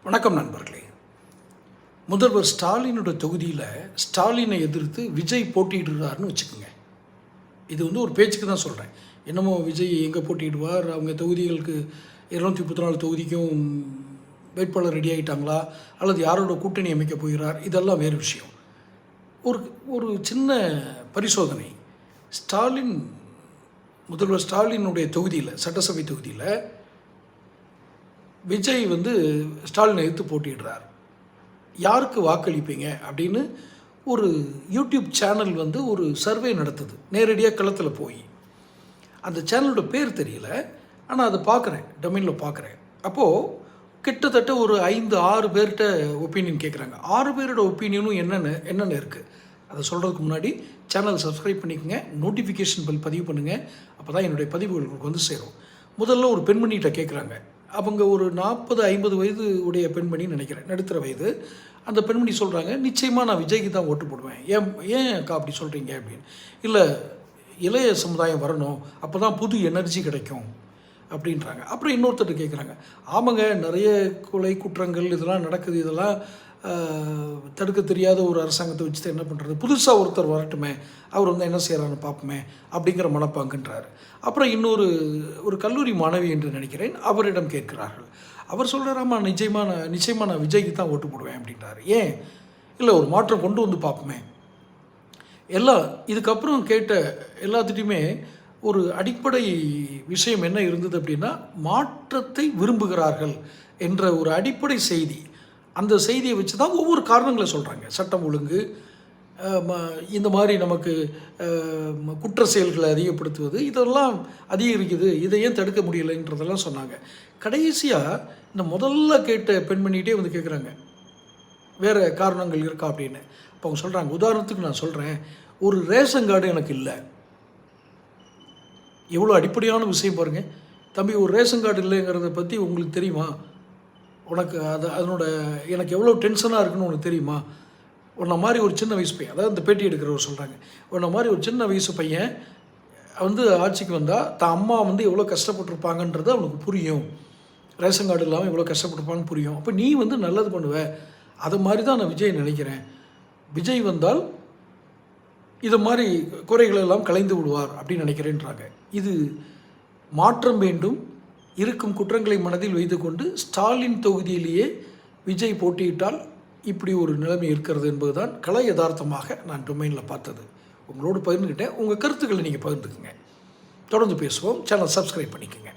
வணக்கம் நண்பர்களே. முதல்வர் ஸ்டாலினோட தொகுதியில் ஸ்டாலினை எதிர்த்து விஜய் போட்டியிடுறாருன்னு வச்சுக்கோங்க. இது ஒரு பேச்சுக்கு தான் சொல்கிறேன். என்னமோ விஜய் எங்கே போட்டியிடுவார், அவங்க தொகுதிகளுக்கு 234 தொகுதிக்கும் வேட்பாளர் ரெடி ஆகிட்டாங்களா, அல்லது யாரோட கூட்டணி அமைக்க போகிறார், இதெல்லாம் வேறு விஷயம். ஒரு ஒரு சின்ன பரிசோதனை. முதல்வர் ஸ்டாலினுடைய தொகுதியில், சட்டசபை தொகுதியில் விஜய் ஸ்டாலினை எதிர்த்து போட்டிடுறார். யாருக்கு வாக்களிப்பீங்க அப்படின்னு ஒரு யூடியூப் சேனல் ஒரு சர்வே நடத்துது, நேரடியாக களத்தில் போய். அந்த சேனலோட பேர் தெரியல, ஆனால் அதை பார்க்குறேன், டொமைனில் பார்க்குறேன். அப்போது கிட்டத்தட்ட ஒரு 5-6 பேர்கிட்ட ஒப்பீனியன் கேட்குறாங்க. 6 பேரோட ஒப்பீனியனும் என்னென்ன இருக்குது அதை சொல்கிறதுக்கு முன்னாடி சேனல் சப்ஸ்கிரைப் பண்ணிக்கோங்க, நோட்டிஃபிகேஷன் பில் பதிவு பண்ணுங்கள். அப்போ தான் என்னுடைய பதிவுகள் உங்களுக்கு சேரும். முதல்ல ஒரு பெண்மணிகிட்ட கேட்குறாங்க. அவங்க ஒரு 40-50 வயது உடைய பெண்மணின்னு நினைக்கிறேன், நடுத்தர வயது. அந்த பெண்மணி சொல்கிறாங்க, நிச்சயமாக நான் விஜய்க்கு தான் ஓட்டு போடுவேன். ஏன் அக்கா அப்படி சொல்கிறீங்க அப்படின்னு. இல்லை, இளைய சமுதாயம் வரணும், அப்போ தான் புது எனர்ஜி கிடைக்கும் அப்படின்றாங்க. அப்புறம் இன்னொருத்தர் கேட்குறாங்க, ஆமாங்க, நிறைய கொலை குற்றங்கள் இதெல்லாம் நடக்குது, இதெல்லாம் தடுக்க தெரியாத ஒரு அரசாங்கத்தை வச்சுட்டு என்ன பண்ணுறது, புதுசாக ஒருத்தர் வரட்டுமே, அவர் என்ன செய்கிறான்னு பார்ப்போமே அப்படிங்கிற மனப்பாங்குன்றார். அப்புறம் ஒரு கல்லூரி மாணவி என்று நினைக்கிறேன், அவரிடம் கேட்கிறார்கள். அவர் சொல்கிறாராம்மா, நிச்சயமாக நான் விஜய்க்கு தான் ஓட்டு போடுவேன் அப்படின்றாரு. ஏன்? இல்லை, ஒரு மாற்றம் கொண்டு வந்து பார்ப்போமே. இதுக்கப்புறம் கேட்ட எல்லாத்துட்டையுமே ஒரு அடிப்படை விஷயம் என்ன இருந்தது அப்படின்னா, மாற்றத்தை விரும்புகிறார்கள் என்ற ஒரு அடிப்படை செய்தி. அந்த செய்தியை வச்சு தான் ஒவ்வொரு காரணங்களை சொல்கிறாங்க. சட்டம் ஒழுங்கு, இந்த மாதிரி நமக்கு குற்ற செயல்களை அதிகப்படுத்துவது, இதெல்லாம் அதிகரிக்குது, இதை ஏன் தடுக்க முடியலைன்றதெல்லாம் சொன்னாங்க. கடைசியாக இந்த முதல்ல கேட்ட பெண்மணிகிட்டே கேட்குறாங்க, வேறு காரணங்கள் இருக்கா அப்படின்னு. இப்போ அவங்க சொல்கிறாங்க, உதாரணத்துக்கு நான் சொல்கிறேன், ஒரு ரேஷன் கார்டு எனக்கு இல்லை. எவ்வளோ அடிப்படையான விஷயம் பாருங்கள். தம்பி, ஒரு ரேஷன் கார்டு இல்லைங்கிறத பற்றி உங்களுக்கு தெரியுமா? உனக்கு எனக்கு எவ்வளோ டென்ஷனாக இருக்குன்னு உனக்கு தெரியுமா? உன்ன மாதிரி ஒரு சின்ன வயசு பையன், அதாவது இந்த பேட்டி எடுக்கிறவர் சொல்கிறாங்க, உன்ன மாதிரி ஒரு சின்ன வயசு பையன் ஆட்சிக்கு வந்தால் தான் அம்மா எவ்வளோ கஷ்டப்பட்டுருப்பாங்கன்றது அவனுக்கு புரியும். ரேஷன் கார்டு இல்லாமல் எவ்வளோ கஷ்டப்பட்டுருப்பான்னு புரியும். அப்போ நீ நல்லது பண்ணுவேன். அதை மாதிரி தான் நான் விஜய் நினைக்கிறேன். விஜய் வந்தால் இதை மாதிரி குறைகளெல்லாம் கலைந்து விடுவார் அப்படின்னு நினைக்கிறேன்றாங்க. இது மாற்றம் வேண்டும். இருக்கும் குற்றங்களை மனதில் வைத்து கொண்டு ஸ்டாலின் தொகுதியிலேயே விஜய் போட்டியிட்டால் இப்படி ஒரு நிலைமை இருக்கிறது என்பதுதான் கலை யதார்த்தமாக நான் டொமைனில் பார்த்தது. உங்களோடு பகிர்ந்துக்கிட்டேன். உங்கள் கருத்துக்களை நீங்கள் பகிர்ந்துக்குங்க. தொடர்ந்து பேசுவோம். சேனல் சப்ஸ்கிரைப் பண்ணிக்கோங்க.